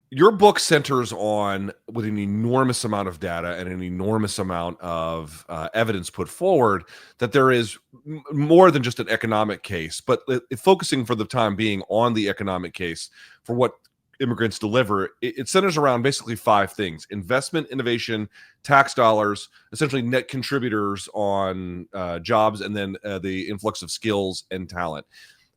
Your book centers on, with an enormous amount of data and an enormous amount of evidence put forward, that there is more than just an economic case, but focusing for the time being on the economic case for what immigrants deliver. It centers around basically five things: investment, innovation, tax dollars, essentially net contributors on jobs, and then the influx of skills and talent.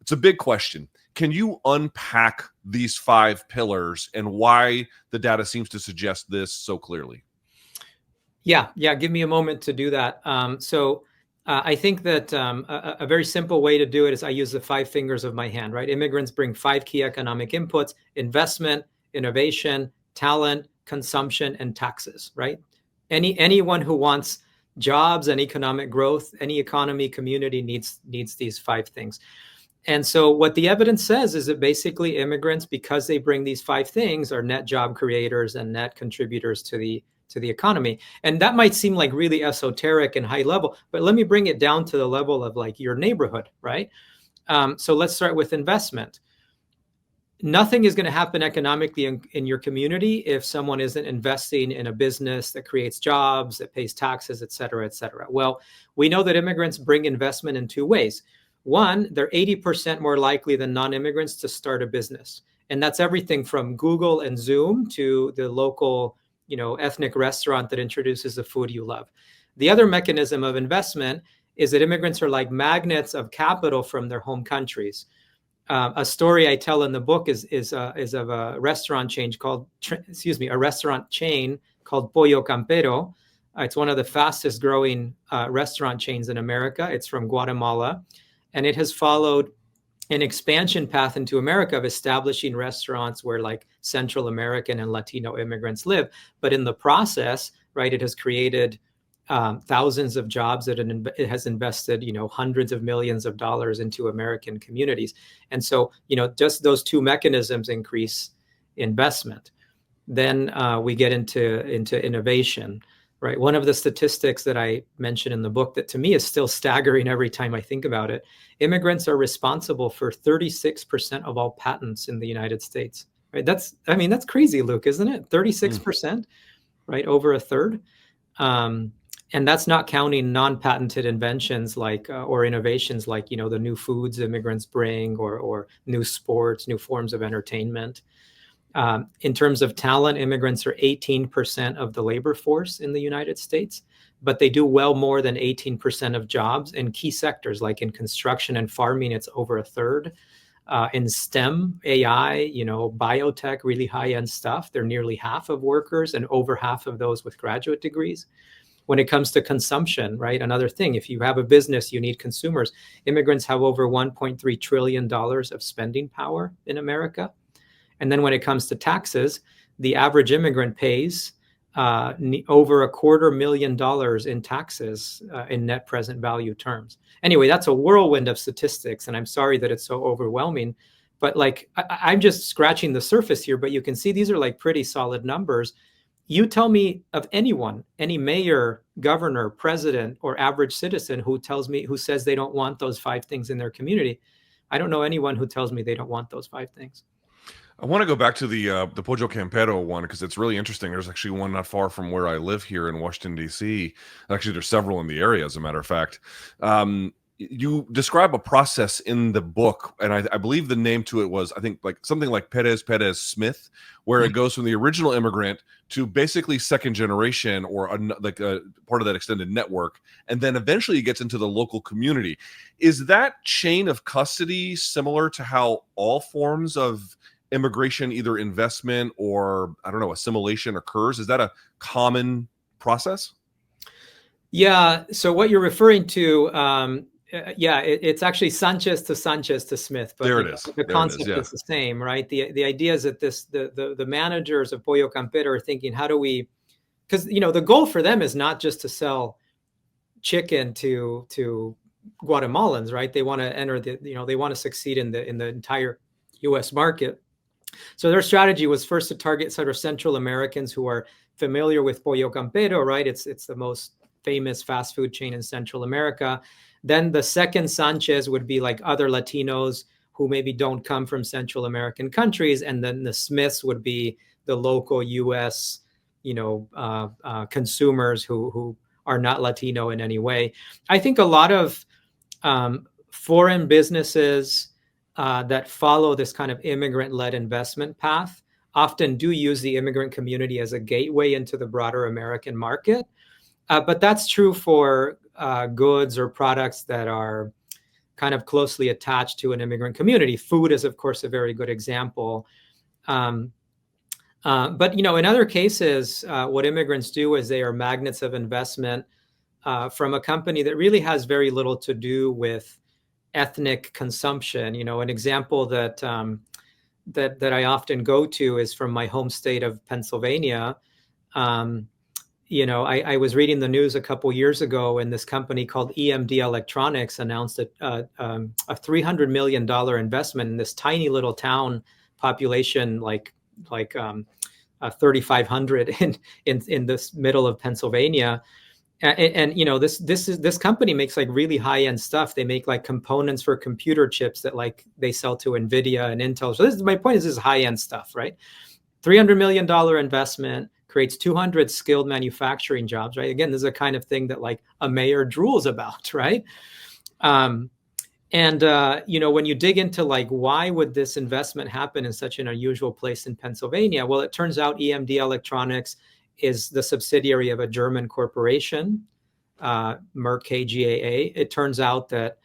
It's a big question. Can you unpack these five pillars and why the data seems to suggest this so clearly? Yeah. Give me a moment to do that. I think that a very simple way to do it is I use the five fingers of my hand, right? Immigrants bring five key economic inputs: investment, innovation, talent, consumption, and taxes, right? Anyone who wants jobs and economic growth, any economy, community needs these five things. And so what the evidence says is that basically immigrants, because they bring these five things, are net job creators and net contributors to the economy. And that might seem like really esoteric and high level, but let me bring it down to the level of like your neighborhood, right? So let's start with investment. Nothing is going to happen economically in your community if someone isn't investing in a business that creates jobs, that pays taxes, et cetera, et cetera. Well, we know that immigrants bring investment in two ways. One, they're 80% more likely than non-immigrants to start a business. And that's everything from Google and Zoom to the local, ethnic restaurant that introduces the food you love. The other mechanism of investment is that immigrants are like magnets of capital from their home countries. A story I tell in the book is of a restaurant chain called Pollo Campero. It's one of the fastest growing restaurant chains in America. It's from Guatemala, and it has followed an expansion path into America of establishing restaurants where like Central American and Latino immigrants live. But in the process, right, it has created thousands of jobs that it has invested, hundreds of millions of dollars into American communities. And so, just those two mechanisms increase investment. Then we get into innovation, right? One of the statistics that I mentioned in the book that to me is still staggering every time I think about it: immigrants are responsible for 36% of all patents in the United States, right? That's crazy, Luke, isn't it? 36%, right? Over a third. And that's not counting non-patented inventions like or innovations like the new foods immigrants bring, or new sports, new forms of entertainment. In terms of talent, immigrants are 18% of the labor force in the United States, but they do well more than 18% of jobs in key sectors like in construction and farming. It's over a third. In STEM, AI, biotech, really high-end stuff, they're nearly half of workers and over half of those with graduate degrees. When it comes to consumption, right? Another thing, if you have a business, you need consumers. Immigrants have over $1.3 trillion of spending power in America. And then when it comes to taxes, the average immigrant pays over $250,000 in taxes in net present value terms. Anyway, that's a whirlwind of statistics, and I'm sorry that it's so overwhelming. But I'm just scratching the surface here, but you can see these are like pretty solid numbers. You tell me of anyone, any mayor, governor, president, or average citizen who says they don't want those five things in their community. I don't know anyone who tells me they don't want those five things. I want to go back to the Pollo Campero one because it's really interesting. There's actually one not far from where I live here in Washington, D.C. Actually, there's several in the area, as a matter of fact. You describe a process in the book, and I believe the name to it was, I think, like something like Perez Smith, where it goes from the original immigrant to basically second generation, or a part of that extended network, and then eventually it gets into the local community. Is that chain of custody similar to how all forms of immigration, either investment or, I don't know, assimilation occurs? Is that a common process? Yeah. So what you're referring to, it's actually Sanchez to Smith, but There it is. the concept is the same, right? The idea is that the managers of Pollo Campero are thinking, how do we, because the goal for them is not just to sell chicken to Guatemalans, right? They want to enter they want to succeed in the entire U.S. market. So their strategy was first to target sort of Central Americans who are familiar with Pollo Campero, right? It's the most famous fast food chain in Central America. Then the second Sanchez would be like other Latinos who maybe don't come from Central American countries. And then the Smiths would be the local U.S. Consumers who are not Latino in any way. I think a lot of foreign businesses that follow this kind of immigrant-led investment path often do use the immigrant community as a gateway into the broader American market. But that's true for goods or products that are kind of closely attached to an immigrant community. Food is, of course, a very good example. But in other cases, what immigrants do is they are magnets of investment from a company that really has very little to do with ethnic consumption. An example that I often go to is from my home state of Pennsylvania. I was reading the news a couple years ago, and this company called EMD Electronics announced a $300 million investment in this tiny little town, population like 3,500 in this middle of Pennsylvania. And this company makes like really high-end stuff. They make like components for computer chips that like they sell to NVIDIA and Intel. So my point is, this is high-end stuff, right? $300 million investment creates 200 skilled manufacturing jobs, right? Again, this is a kind of thing that like a mayor drools about, right? When you dig into like, why would this investment happen in such an unusual place in Pennsylvania? Well, it turns out EMD Electronics is the subsidiary of a German corporation, Merck KGaA. It turns out that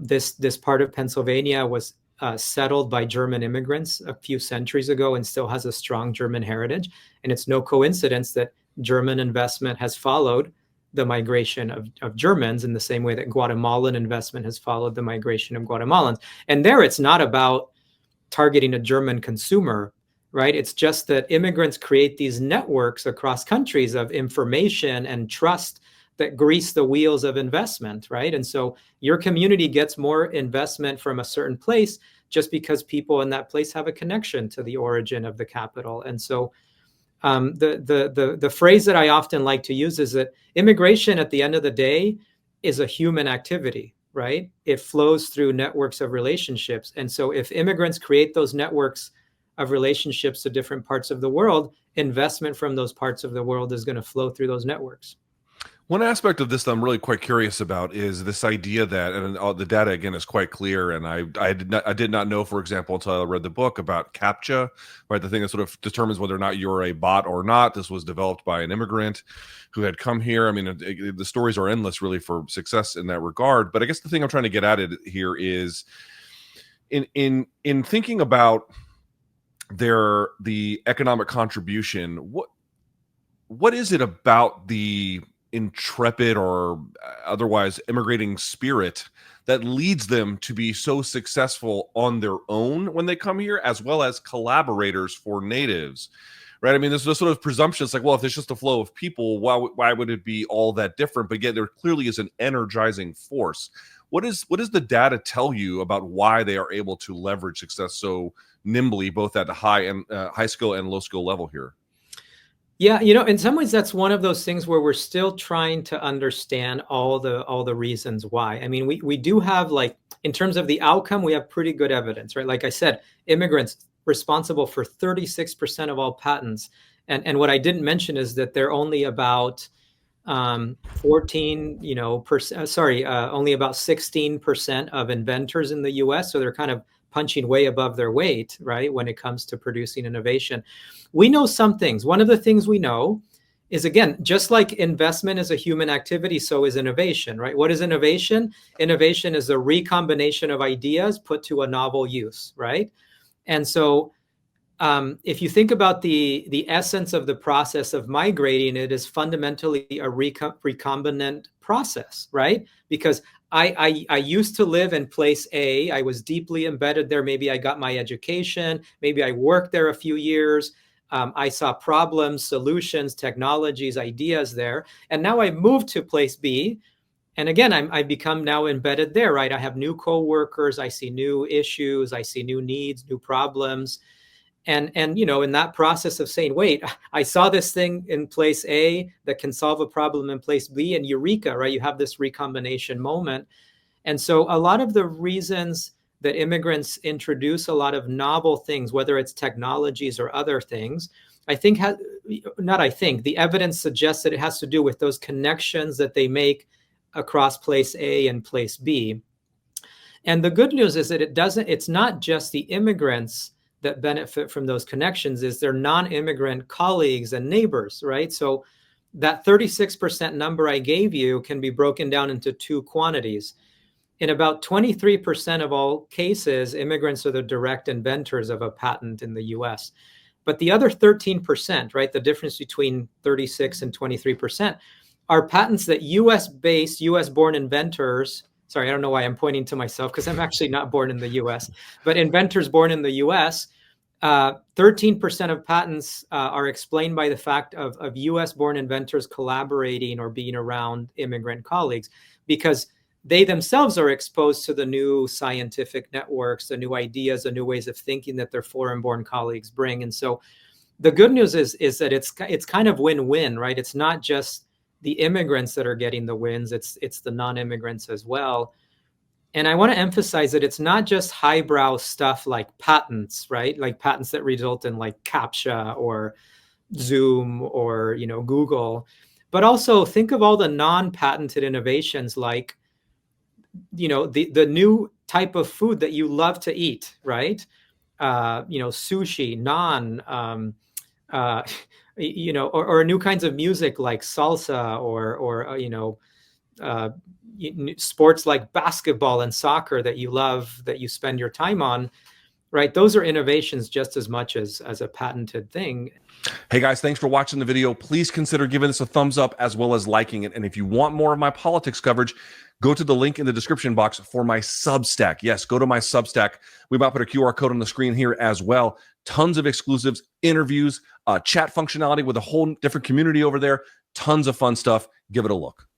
this part of Pennsylvania was settled by German immigrants a few centuries ago and still has a strong German heritage. And it's no coincidence that German investment has followed the migration of Germans in the same way that Guatemalan investment has followed the migration of Guatemalans. And there, it's not about targeting a German consumer, right? It's just that immigrants create these networks across countries of information and trust that grease the wheels of investment, right? And so your community gets more investment from a certain place just because people in that place have a connection to the origin of the capital. And so the phrase that I often like to use is that immigration at the end of the day is a human activity, right? It flows through networks of relationships. And so if immigrants create those networks of relationships to different parts of the world, investment from those parts of the world is going to flow through those networks. One aspect of this that I'm really quite curious about is this idea that, and the data again is quite clear, and I did not know, for example, until I read the book about CAPTCHA, right? The thing that sort of determines whether or not you're a bot or not. This was developed by an immigrant who had come here. I mean, the stories are endless, really, for success in that regard. But I guess the thing I'm trying to get at it here is, in thinking about the economic contribution, what is it about the intrepid or otherwise immigrating spirit that leads them to be so successful on their own when they come here, as well as collaborators for natives, right? I mean, there's this sort of presumption. It's like, well, if there's just a flow of people, why would it be all that different? But yet there clearly is an energizing force. What does the data tell you about why they are able to leverage success so nimbly, both at the high skill and low skill level here? Yeah, in some ways, that's one of those things where we're still trying to understand all the reasons why. I mean, we do have, like, in terms of the outcome, we have pretty good evidence, right? Like I said, immigrants responsible for 36% of all patents. And what I didn't mention is that they're only about 14, only about 16% of inventors in the US. So they're kind of punching way above their weight, right, when it comes to producing innovation. We know some things. One of the things we know is, again, just like investment is a human activity, so is innovation, right? What is innovation? Innovation is a recombination of ideas put to a novel use, right? And so if you think about the essence of the process of migrating, it is fundamentally a recombinant process, right? Because I used to live in place A. I was deeply embedded there. Maybe I got my education. Maybe I worked there a few years. I saw problems, solutions, technologies, ideas there. And now I moved to place B. And again, I become now embedded there, right? I have new coworkers. I see new issues. I see new needs, new problems. And in that process of saying, wait, I saw this thing in place A that can solve a problem in place B, and eureka, right? You have this recombination moment. And so a lot of the reasons that immigrants introduce a lot of novel things, whether it's technologies or other things. The evidence suggests that it has to do with those connections that they make across place A and place B. And the good news is that it's not just the immigrants that benefit from those connections, is their non-immigrant colleagues and neighbors, right? So that 36% number I gave you can be broken down into two quantities. In about 23% of all cases, immigrants are the direct inventors of a patent in the US. But the other 13%, right, the difference between 36 and 23%, are patents that US-based, US-born inventors, sorry, I don't know why I'm pointing to myself because I'm actually not born in the US, but inventors born in the US, 13% of patents are explained by the fact of US-born inventors collaborating or being around immigrant colleagues, because they themselves are exposed to the new scientific networks, the new ideas, the new ways of thinking that their foreign-born colleagues bring. And so the good news is that it's kind of win-win, right? It's not just the immigrants that are getting the wins, it's the non-immigrants as well. And I want to emphasize that it's not just highbrow stuff like patents, right? Like patents that result in like CAPTCHA or Zoom or, Google, but also think of all the non-patented innovations like, the new type of food that you love to eat, right? Sushi, naan, or new kinds of music like salsa or sports like basketball and soccer that you love, that you spend your time on, right? Those are innovations just as much as a patented thing. Hey guys, thanks for watching the video. Please consider giving this a thumbs up as well as liking it. And if you want more of my politics coverage, go to the link in the description box for my Substack. Yes, go to my Substack. We might put a QR code on the screen here as well. Tons of exclusives, interviews, chat functionality with a whole different community over there. Tons of fun stuff. Give it a look.